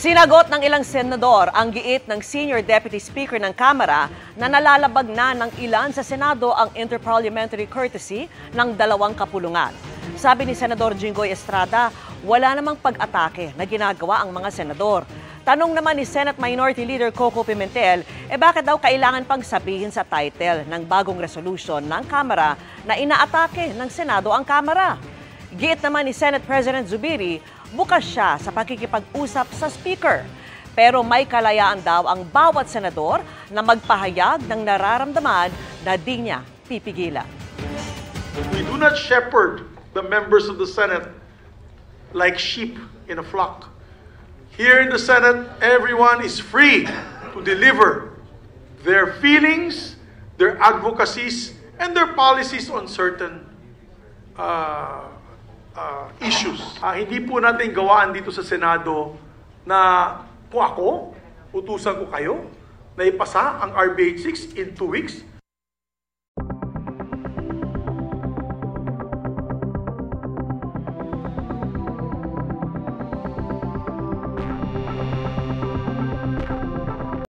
Sinagot ng ilang senador ang giit ng Senior Deputy Speaker ng Kamara na nalalabag na ng ilan sa Senado ang interparliamentary courtesy ng dalawang kapulungan. Sabi ni Senador Jinggoy Estrada, wala namang pag-atake na ginagawa ang mga senador. Tanong naman ni Senate Minority Leader Coco Pimentel, bakit daw kailangan pang sabihin sa title ng bagong resolution ng Kamara na inaatake ng Senado ang Kamara? Giit naman ni Senate President Zubiri, bukas siya sa pakikipag-usap sa Speaker. Pero may kalayaan daw ang bawat senador na magpahayag ng nararamdaman na di niya pipigilan. We do not shepherd the members of the Senate like sheep in a flock. Here in the Senate, everyone is free to deliver their feelings, their advocacies, and their policies on certain issues. Hindi po natin gawaan dito sa Senado na kung ako, utusan ko kayo na ipasa ang RBH 6 in 2 weeks.